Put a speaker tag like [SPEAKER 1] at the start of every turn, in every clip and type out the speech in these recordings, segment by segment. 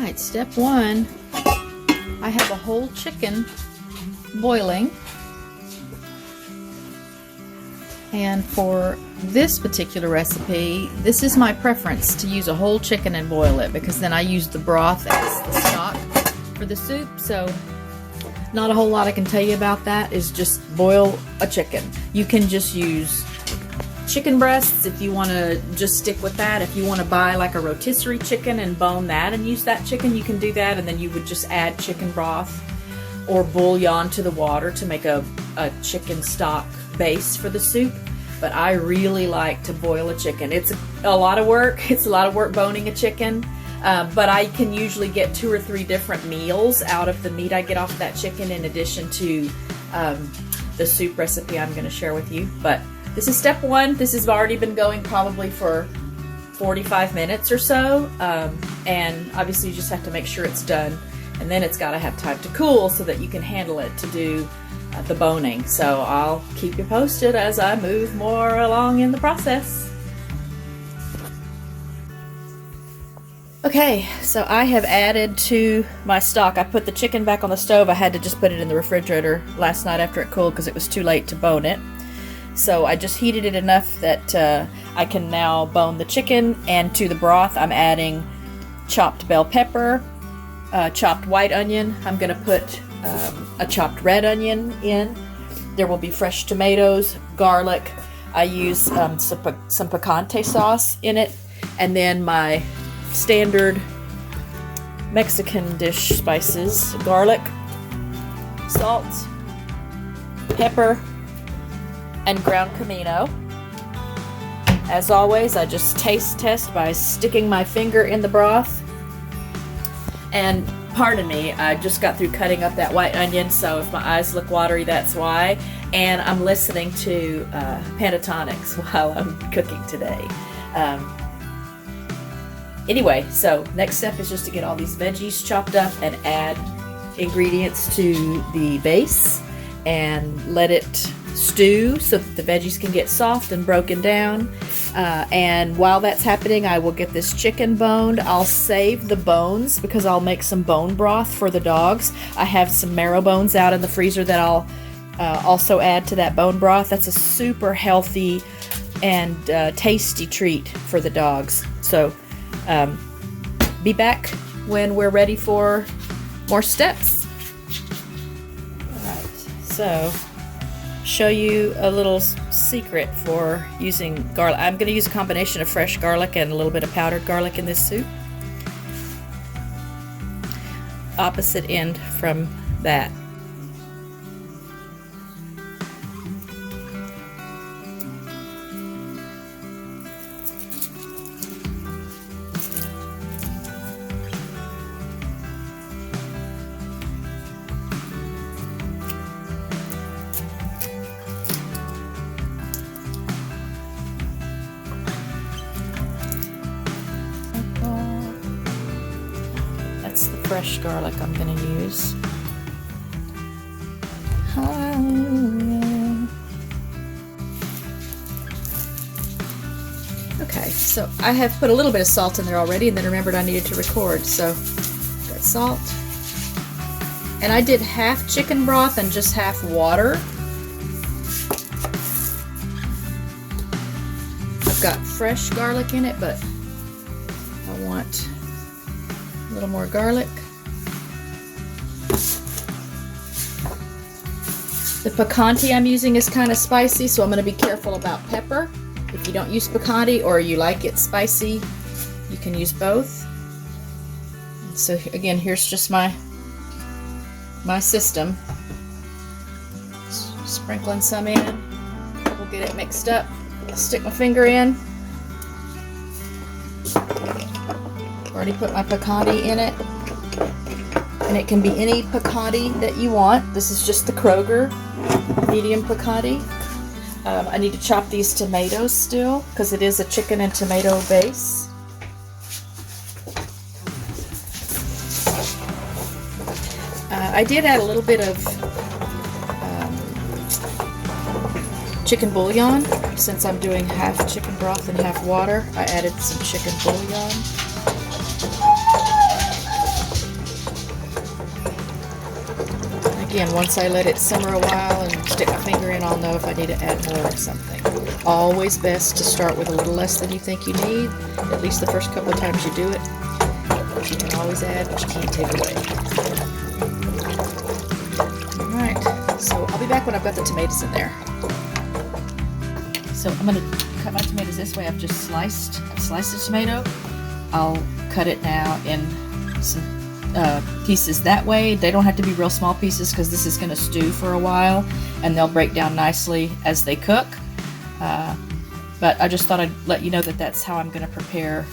[SPEAKER 1] Alright, step one. I have a whole chicken boiling. And for this particular recipe, this is my preference to use a whole chicken and boil it, because then I use the broth as the stock for the soup. So not a whole lot I can tell you about that. Is just boil a chicken. You can just use chicken breasts if you want to just stick with that. If you want to buy like a rotisserie chicken and bone that and use that chicken, you can do that, and then you would just add chicken broth or bouillon to the water to make a chicken stock base for the soup. But I really like to boil a chicken. It's a lot of work. It's a lot of work boning a chicken, but I can usually get 2 or 3 different meals out of the meat I get off that chicken, in addition to the soup recipe I'm going to share with you. But this is step one. This has already been going probably for 45 minutes or so, and obviously you just have to make sure it's done, and then it's got to have time to cool so that you can handle it to do the boning. So I'll keep you posted as I move more along in the process. Okay, so I have added to my stock. I put the chicken back on the stove. I had to just put it in the refrigerator last night after it cooled because it was too late to bone it. So I just heated it enough that I can now bone the chicken, and to the broth I'm adding chopped bell pepper, chopped white onion. I'm going to put a chopped red onion in. There will be fresh tomatoes, garlic. I use some picante sauce in it, and then my standard Mexican dish spices: garlic, salt, pepper, and ground Cumino. As always, I just taste test by sticking my finger in the broth. And pardon me, I just got through cutting up that white onion, so if my eyes look watery, that's why. And I'm listening to Pentatonix while I'm cooking today. Anyway, so next step is just to get all these veggies chopped up and add ingredients to the base and let it stew so that the veggies can get soft and broken down. And while that's happening, I will get this chicken boned. I'll save the bones because I'll make some bone broth for the dogs. I have some marrow bones out in the freezer that I'll also add to that bone broth. That's a super healthy and tasty treat for the dogs. So be back when we're ready for more steps. Alright, so show you a little secret for using garlic. I'm going to use a combination of fresh garlic and a little bit of powdered garlic in this soup. Opposite end from that. That's the fresh garlic I'm going to use. Hallelujah. Okay, so I have put a little bit of salt in there already, and then remembered I needed to record, so got salt. And I did half chicken broth and just half water. I've got fresh garlic in it, but I want a little more garlic. The picante I'm using is kind of spicy, so I'm going to be careful about pepper. If you don't use picante or you like it spicy, you can use both. So again, here's just my system. Sprinkling some in. We'll get it mixed up. Stick my finger in. Already put my picante in it, and it can be any picante that you want. This is just the Kroger medium picante. I need to chop these tomatoes still because it is a chicken and tomato base. I did add a little bit of chicken bouillon. Since I'm doing half chicken broth and half water, I added some chicken bouillon. Again, once I let it simmer a while and stick my finger in, I'll know if I need to add more of something. Always best to start with a little less than you think you need, at least the first couple of times you do it. You can always add, but you can't take away. Alright, so I'll be back when I've got the tomatoes in there. So I'm going to cut my tomatoes this way. I've just sliced the tomato. I'll cut it now in some pieces that way. They don't have to be real small pieces because this is going to stew for a while and they'll break down nicely as they cook. But I just thought I'd let you know that that's how I'm going to prepare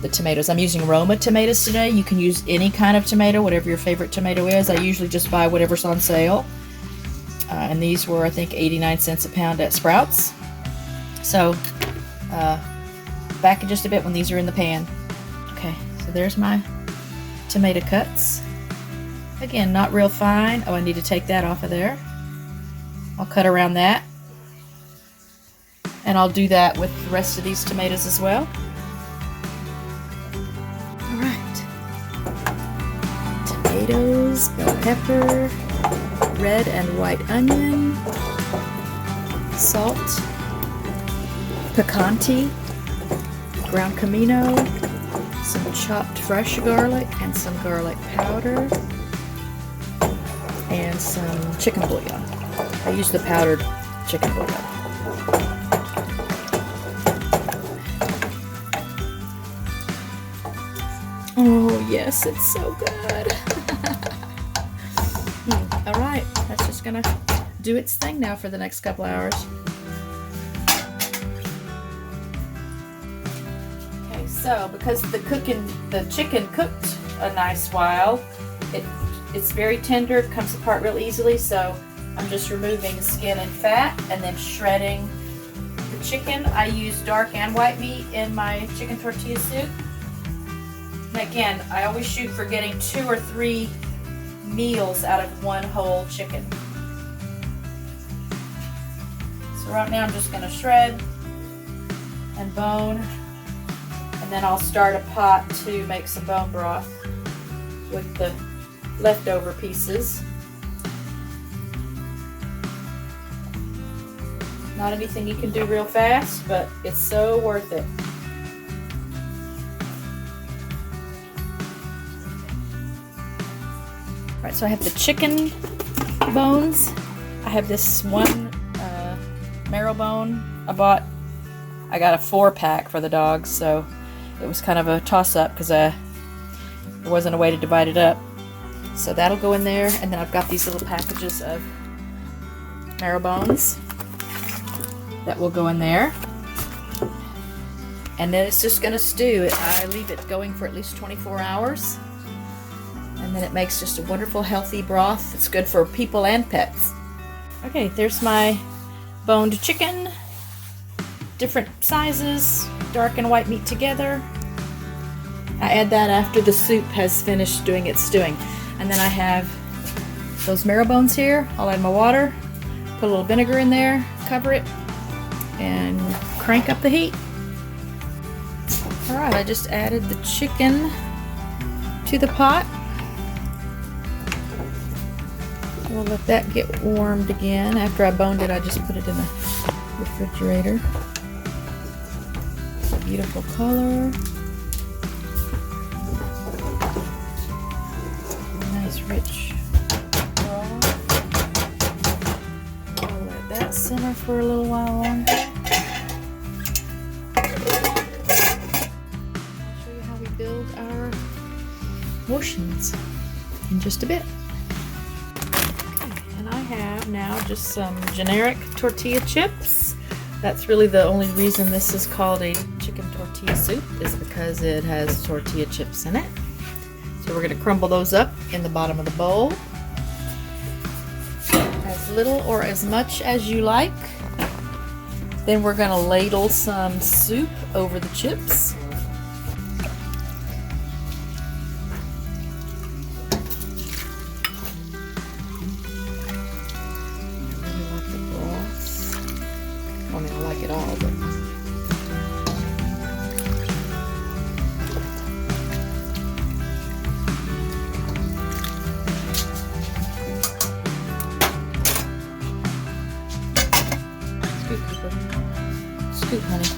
[SPEAKER 1] the tomatoes. I'm using Roma tomatoes today. You can use any kind of tomato, whatever your favorite tomato is. I usually just buy whatever's on sale. And these were, I think, 89 cents a pound at Sprouts. So, back in just a bit when these are in the pan. Okay, so there's my tomato cuts. Again, not real fine. Oh, I need to take that off of there. I'll cut around that. And I'll do that with the rest of these tomatoes as well. Alright. Tomatoes, bell pepper, red and white onion, salt, picante, ground Cumino, some chopped fresh garlic and some garlic powder, and some chicken bouillon. I use the powdered chicken bouillon. Oh yes, it's so good. Alright, that's just gonna do its thing now for the next couple hours. Okay, so because the chicken cooked a nice while, it's very tender, comes apart real easily, so I'm just removing skin and fat and then shredding the chicken. I use dark and white meat in my chicken tortilla soup. And again, I always shoot for getting 2 or 3 meals out of one whole chicken. So right now I'm just going to shred and bone, and then I'll start a pot to make some bone broth with the leftover pieces. Not anything you can do real fast, but it's so worth it. Right, so I have the chicken bones. I have this one marrow bone I bought. I got a 4-pack for the dogs, so it was kind of a toss-up because there wasn't a way to divide it up. So that'll go in there, and then I've got these little packages of marrow bones that will go in there. And then it's just going to stew. I leave it going for at least 24 hours. And then it makes just a wonderful, healthy broth. It's good for people and pets. Okay, there's my boned chicken. Different sizes, dark and white meat together. I add that after the soup has finished doing its stewing. And then I have those marrow bones here. I'll add my water, put a little vinegar in there, cover it, and crank up the heat. Alright, I just added the chicken to the pot. We'll let that get warmed again. After I boned it, I just put it in the refrigerator. It's a beautiful color. Nice rich broth. I'll let that simmer for a little while longer. I'll show you how we build our portions in just a bit. I have now just some generic tortilla chips. That's really the only reason this is called a chicken tortilla soup, is because it has tortilla chips in it. So we're going to crumble those up in the bottom of the bowl. As little or as much as you like. Then we're going to ladle some soup over the chips. I mean, I like it all, but Scoop, Cooper. Scoop, honey.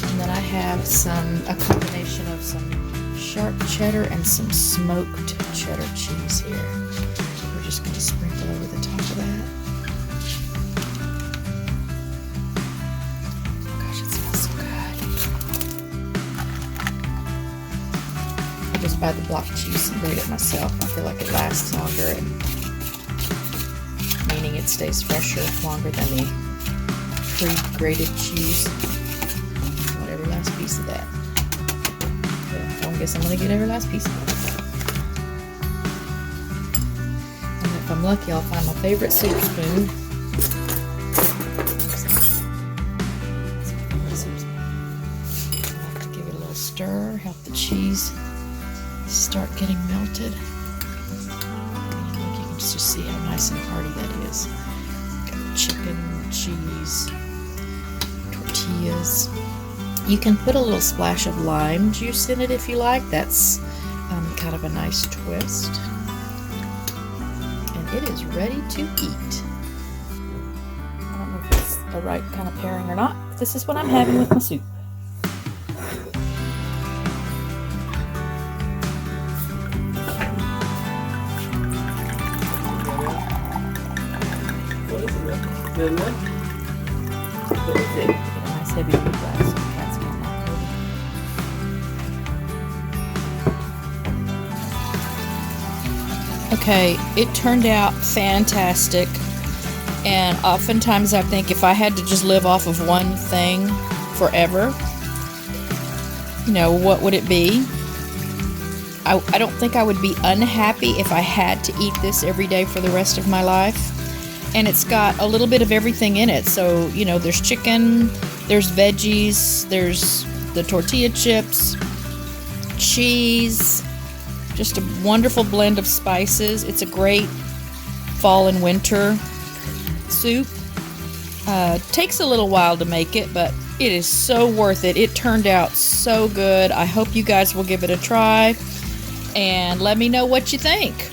[SPEAKER 1] And then I have a combination of some sharp cheddar and some smoked cheddar cheese here. We're just going to sprinkle over the top of that. Oh gosh, it smells so good. I just buy the block cheese and grate it myself. I feel like it lasts longer, and meaning it stays fresher longer than the pre-grated cheese. I want every last piece of that. I guess I'm going to get every last piece of it. And if I'm lucky, I'll find my favorite soup spoon. I'll have to give it a little stir, help the cheese start getting melted. And look, you can just see how nice and hearty that is. Got the chicken, cheese, tortillas. You can put a little splash of lime juice in it if you like. That's kind of a nice twist. And it is ready to eat. I don't know if it's the right kind of pairing or not. This is what I'm having with my soup.
[SPEAKER 2] Good one.
[SPEAKER 1] Get a nice heavy glass. Okay, it turned out fantastic, and oftentimes I think if I had to just live off of one thing forever, you know, what would it be? I don't think I would be unhappy if I had to eat this every day for the rest of my life. And it's got a little bit of everything in it. So, you know, there's chicken, there's veggies, there's the tortilla chips, cheese, just a wonderful blend of spices. It's a great fall and winter soup. Takes a little while to make it, but it is so worth it. It turned out so good. I hope you guys will give it a try and let me know what you think.